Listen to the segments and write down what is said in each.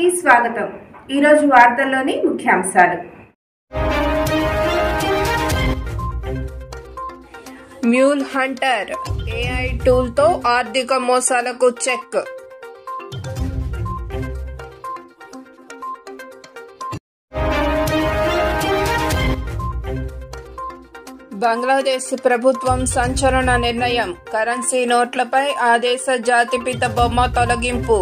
కి స్వాగతం. ఈ రోజు వార్తల్లోని ముఖ్యాంశాలు. మ్యూల్ హంటర్ ఏఐ టూల్తో ఆర్థిక మోసాలకు చెక్. బంగ్లాదేశ్ ప్రభుత్వం సంచలన నిర్ణయం. కరెన్సీ నోట్లపై ఆ దేశ జాతిపిత బొమ్మ తొలగింపు.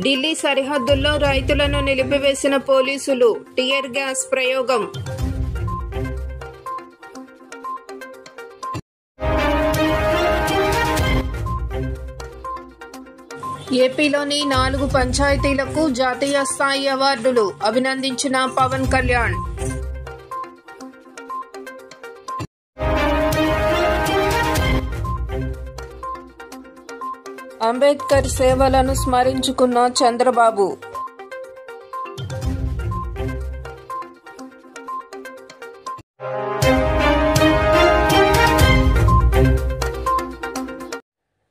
ఢిల్లీ సరిహద్దుల్లో రైతులను నిలిపివేసిన పోలీసులు. టియర్ గ్యాస్ ప్రయోగం. ఏపీలోని 4 పంచాయతీలకు జాతీయ స్థాయి అవార్డులు. అభినందించిన పవన్ కళ్యాణ్. అంబేద్కర్ సేవలను స్మరించుకున్న చంద్రబాబు.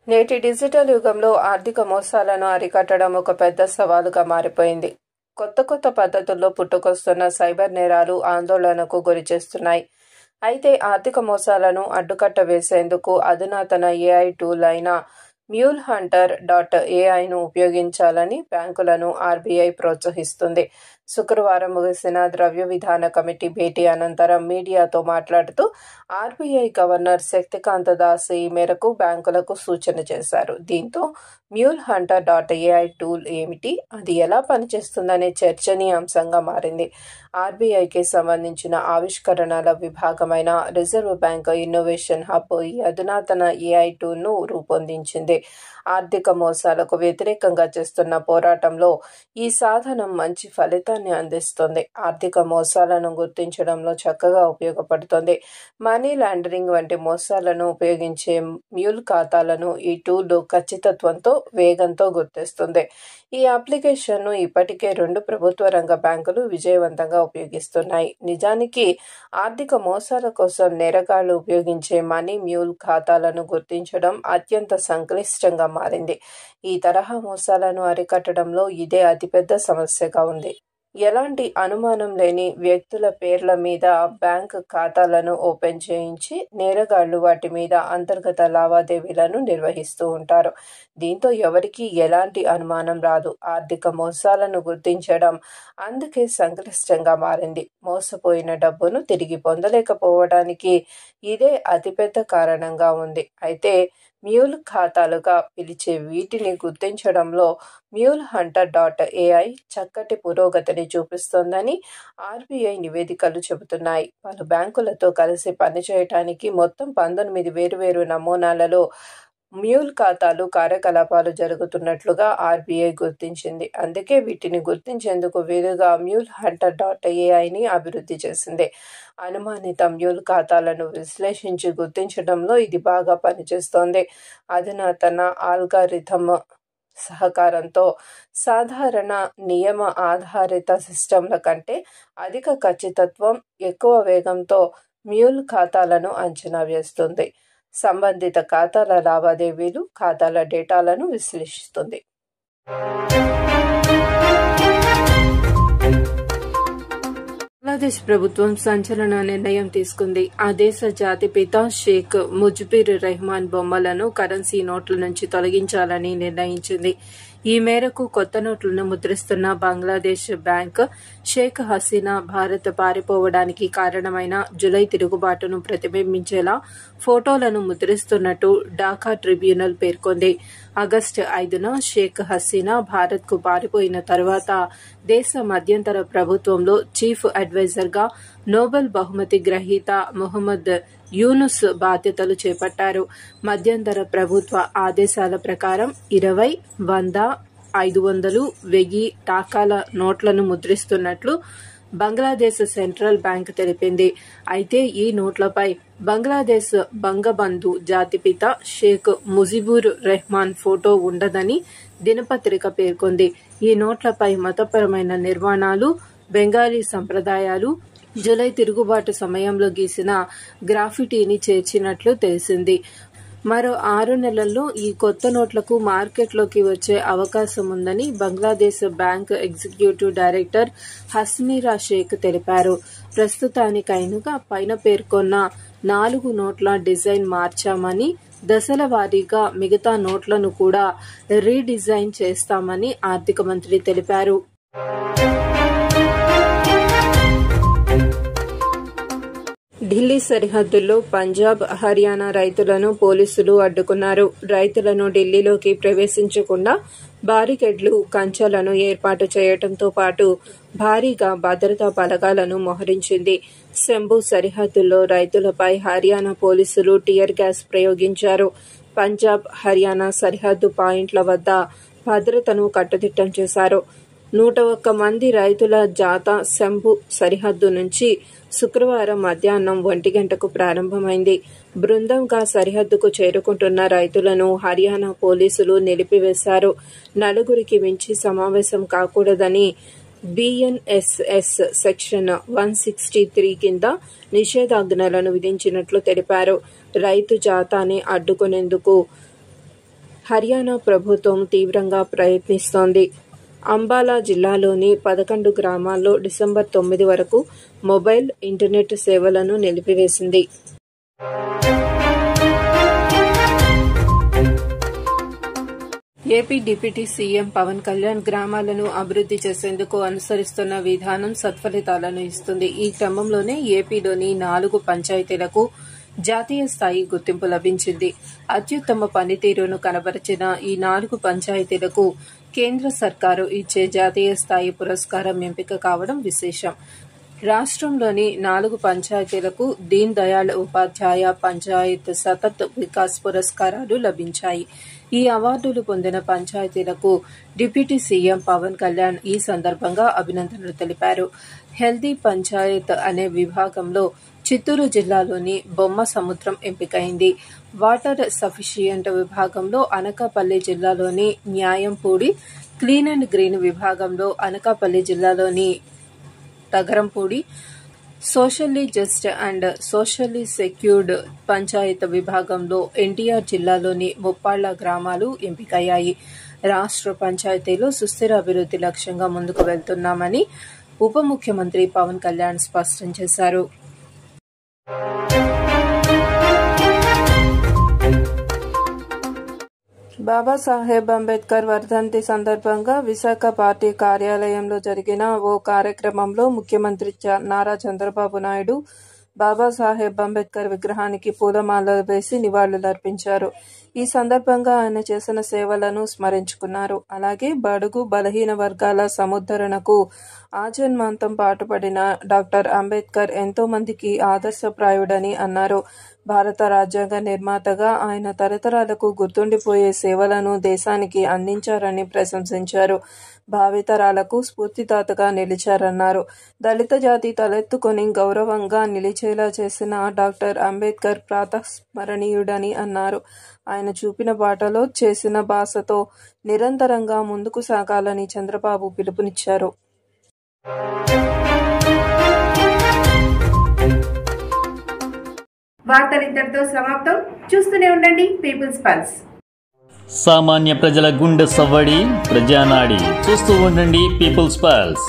నేటి డిజిటల్ యుగంలో ఆర్థిక మోసాలను అరికట్టడం ఒక పెద్ద సవాలుగా మారిపోయింది. కొత్త పద్ధతుల్లో పుట్టుకొస్తున్న సైబర్ నేరాలు ఆందోళనకు గురిచేస్తున్నాయి. అయితే ఆర్థిక మోసాలను అడ్డుకట్ట వేసేందుకు అధునాతన ఏఐ టూల్ అయిన మ్యూల్ హంటర్ .aiను ఉపయోగించాలని బ్యాంకులను ఆర్బీఐ ప్రోత్సహిస్తుంది. శుక్రవారం ముగిసిన ద్రవ్య విధాన కమిటీ భేటీ అనంతరం మీడియాతో మాట్లాడుతూ ఆర్బీఐ గవర్నర్ శక్తికాంత దాస్ ఈ మేరకు బ్యాంకులకు సూచన చేశారు. దీంతో మ్యూల్ హంటర్ .ai టూల్ ఏమిటి, అది ఎలా పనిచేస్తుందనే చర్చనీయాంశంగా మారింది. ఆర్బీఐకి సంబంధించిన ఆవిష్కరణల విభాగమైన రిజర్వ్ బ్యాంక్ ఇన్నోవేషన్ హబ్ ఈ అధునాతన ఏఐ టూల్ను రూపొందించింది. ఆర్థిక మోసాలకు వ్యతిరేకంగా చేస్తున్న పోరాటంలో ఈ సాధనం మంచి ఫలితాన్ని అందిస్తుంది. ఆర్థిక మోసాలను గుర్తించడంలో చక్కగా ఉపయోగపడుతుంది. మనీ లాండరింగ్ వంటి మోసాలను ఉపయోగించే మ్యూల్ ఖాతాలను ఈ టూల్ ఖచ్చితత్వంతో, వేగంతో గుర్తిస్తుంది. ఈ అప్లికేషన్ను ఇప్పటికే 2 ప్రభుత్వ రంగ బ్యాంకులు విజయవంతంగా ఉపయోగిస్తున్నాయి. నిజానికి ఆర్థిక మోసాల కోసం నేరగాళ్లు ఉపయోగించే మనీ మ్యూల్ ఖాతాలను గుర్తించడం అత్యంత సంక్లిష్టంగా మారింది. ఈ తరహా మోసాలను అరికట్టడంలో ఇదే అతిపెద్ద సమస్యగా ఉంది. ఎలాంటి అనుమానం లేని వ్యక్తుల పేర్ల మీద బ్యాంక్ ఖాతాలను ఓపెన్ చేయించి నేరగాళ్లు వాటి మీద అంతర్గత లావాదేవీలను నిర్వహిస్తూ ఉంటారు. దీంతో ఎవరికీ ఎలాంటి అనుమానం రాదు. ఆర్థిక మోసాలను గుర్తించడం అందుకే సంక్లిష్టంగా మారింది. మోసపోయిన డబ్బును తిరిగి పొందలేకపోవడానికి ఇదే అతిపెద్ద కారణంగా ఉంది. అయితే మ్యూల్ ఖాతాలుగా పిలిచే వీటిని గుర్తించడంలో మ్యూల్ హంటర్ .ai చక్కటి పురోగతిని చూపిస్తోందని ఆర్బీఐ నివేదికలు చెబుతున్నాయి. పలు బ్యాంకులతో కలిసి పనిచేయడానికి మొత్తం 19 వేర్వేరు నమూనాలలో మ్యూల్ ఖాతాలు కార్యకలాపాలు జరుగుతున్నట్లుగా ఆర్బీఐ గుర్తించింది. అందుకే వీటిని గుర్తించేందుకు వీలుగా మ్యూల్ హంటర్ .aiని అభివృద్ధి చేసింది. అనుమానిత మ్యూల్ ఖాతాలను విశ్లేషించి గుర్తించడంలో ఇది బాగా పనిచేస్తోంది. అధునాతన ఆల్గారిథం సహకారంతో సాధారణ నియమ ఆధారిత సిస్టంల కంటే అధిక ఖచ్చితత్వం, ఎక్కువ వేగంతో మ్యూల్ ఖాతాలను అంచనా వేస్తుంది. సంబంధిత ఖాతాల లావాదేవీలు, ఖాతాల డేటాలను విశ్లేషిస్తుంది. బంగ్లాదేశ్ ప్రభుత్వం సంచలన నిర్ణయం తీసుకుంది. ఆ దేశ జాతిపిత షేక్ ముజిబుర్ రెహమాన్ బొమ్మలను కరెన్సీ నోట్ల నుంచి తొలగించాలని నిర్ణయించింది. ఈ మేరకు కొత్త నోట్లను ముద్రిస్తున్న బంగ్లాదేశ్ బ్యాంక్ షేక్ హసీనా భారత్ పారిపోవడానికి కారణమైన జులై తిరుగుబాటును ప్రతిబింబించేలా ఫోటోలను ముద్రిస్తున్నట్టు ఢాకా ట్రిబ్యునల్ పేర్కొంది. ఆగస్టు 5న షేక్ హసీనా భారత్కు పారిపోయిన తర్వాత దేశ మధ్యంతర ప్రభుత్వంలో చీఫ్ అడ్వైజర్గా నోబెల్ బహుమతి గ్రహీత మొహమ్మద్ యూనుస్ బాధ్యతలు చేపట్టారు. మధ్యంతర ప్రభుత్వ ఆదేశాల ప్రకారం 20, 100, 500, 1000 టాకాల నోట్లను ముద్రిస్తున్నట్లు బంగ్లాదేశ్ సెంట్రల్ బ్యాంక్ తెలిపింది. అయితే ఈ నోట్లపై బంగ్లాదేశ్ బంగబంధు జాతిపిత షేక్ ముజిబుర్ రెహమాన్ ఫోటో ఉండదని దినపత్రిక పేర్కొంది. ఈ నోట్లపై మతపరమైన నిర్మాణాలు, బెంగాలీ సంప్రదాయాలు, జూలై తిరుగుబాటు సమయంలో గీసిన గ్రాఫిటీని చేర్చినట్లు తెలిసింది. మరో 6 నెలల్లో ఈ కొత్త నోట్లకు మార్కెట్లోకి వచ్చే అవకాశం ఉందని బంగ్లాదేశ్ బ్యాంక్ ఎగ్జిక్యూటివ్ డైరెక్టర్ హస్నీరా షేక్ తెలిపారు. ప్రస్తుతానికైనగా పైన పేర్కొన్న 4 నోట్ల డిజైన్ మార్చామని, దశల వారీగా మిగతా నోట్లను కూడా రీడిజైన్ చేస్తామని ఆర్థిక మంత్రి తెలిపారు. ఢిల్లీ సరిహద్దుల్లో పంజాబ్, హర్యానా రైతులను పోలీసులు అడ్డుకున్నారు. రైతులను ఢిల్లీలోకి ప్రవేశించకుండా బారికేడ్లు, కంచెలను ఏర్పాటు చేయడంతో పాటు భారీగా భద్రతా బలగాలను మోహరించింది. శంభు సరిహద్దుల్లో రైతులపై హర్యానా పోలీసులు టియర్ గ్యాస్ ప్రయోగించారు. పంజాబ్, హర్యానా సరిహద్దు పాయింట్ల వద్ద భద్రతను కట్టుదిట్టం చేశారు. 101 మంది రైతుల జాథా శంభు సరిహద్దు నుంచి శుక్రవారం మధ్యాహ్నం 1 గంటకు ప్రారంభమైంది. బృందంగా సరిహద్దుకు చేరుకుంటున్న రైతులను హర్యానా పోలీసులు నిలిపివేశారు. 4 మించి సమావేశం కాకూడదని BNSS సెక్షన్ 163 కింద నిషేధాజ్ఞలను విధించినట్లు తెలిపారు. రైతు జాథాని అడ్డుకునేందుకు హర్యానా ప్రభుత్వం తీవ్రంగా ప్రయత్నిస్తోంది. అంబాలా జిల్లాలోని 11 గ్రామాల్లో డిసెంబర్ 9 వరకు మొబైల్, ఇంటర్నెట్ సేవలను నిలిపివేసింది. AP deputy CM Pawan Kalyan గ్రామాలను అభివృద్ది చేసేందుకు అనుసరిస్తున్న విధానం సత్ఫలితాలను ఇస్తుంది. ఈ క్రమంలోనే ఏపీలోని 4 పంచాయతీలకు జాతీయ స్థాయి గుర్తింపు లభించింది. అత్యుత్తమ పనితీరును కనబరిచిన ఈ 4 పంచాయతీలకు కేంద్ర సర్కారు ఇచ్చే జాతీయ స్థాయి పురస్కారం ఎంపిక కావడం విశేషం. రాష్ట్రంలోని 4 పంచాయతీలకు దీన్ దయాళ్ ఉపాధ్యాయ పంచాయత్ సతత్ వికాస్ పురస్కారాలు లభించాయి. ఈ అవార్డులు పొందిన పంచాయతీలకు డిప్యూటీ సీఎం పవన్ కళ్యాణ్ ఈ సందర్భంగా అభినందనలు తెలిపారు. హెల్దీ పంచాయత్ అనే విభాగంలో చిత్తూరు జిల్లాలోని బొమ్మ సముద్రం ఎంపికైంది. వాటర్ సఫిషియంట్ విభాగంలో అనకాపల్లి జిల్లాలోని న్యాయంపూడి, క్లీన్ అండ్ గ్రీన్ విభాగంలో అనకాపల్లి జిల్లాలోని Tagarampudi, socially just and socially secured panchayat విభాగంలో ఎన్టీఆర్ జిల్లాలోని ముప్పాళ్ల గ్రామాలు ఎంపికయ్యాయి. రాష్ట్ర పంచాయతీలో సుస్థిర అభివృద్ది లక్ష్యంగా ముందుకు వెళ్తున్నామని ఉప ముఖ్యమంత్రి పవన్ కళ్యాణ్ స్పష్టం చేశారు. బాబాసాహెబ్ అంబేద్కర్ వర్ధంతి సందర్భంగా విశాఖ పార్టీ కార్యాలయంలో జరిగిన ఓ కార్యక్రమంలో ముఖ్యమంత్రి నారా చంద్రబాబు నాయుడు బాబాసాహెబ్ అంబేద్కర్ విగ్రహానికి పూలమాలలు వేసి నివాళులర్పించారు. ఈ సందర్భంగా ఆయన చేసిన సేవలను స్మరించుకున్నారు. అలాగే బడుగు బలహీన వర్గాల సముద్ధరణకు ఆజన్మాంతం పాటుపడిన డాక్టర్ అంబేద్కర్ ఎంతో మందికి ఆదర్శప్రాయుడని అన్నారు. భారత రాజ్యాంగ నిర్మాతగా ఆయన తరతరాలకు గుర్తుండిపోయే సేవలను దేశానికి అందించారని ప్రశంసించారు. భావితరాలకు స్ఫూర్తిదాతగా నిలిచారన్నారు. దళిత జాతి తలెత్తుకొని గౌరవంగా నిలిచేలా చేసిన డాక్టర్ అంబేద్కర్ ప్రాతస్మరణీయుడని అన్నారు. ఆయన చూపిన బాటలో, చేసిన భాషతో నిరంతరంగా ముందుకు సాగాలని చంద్రబాబు పిలుపునిచ్చారు. వార్తలు ఇంతటితో సమాప్తం. చూస్తూనే ఉండండి పీపుల్స్ పల్స్. సామాన్య ప్రజల గుండె సవ్వడి, ప్రజానాడి. చూస్తూ ఉండండి పీపుల్స్ పల్స్.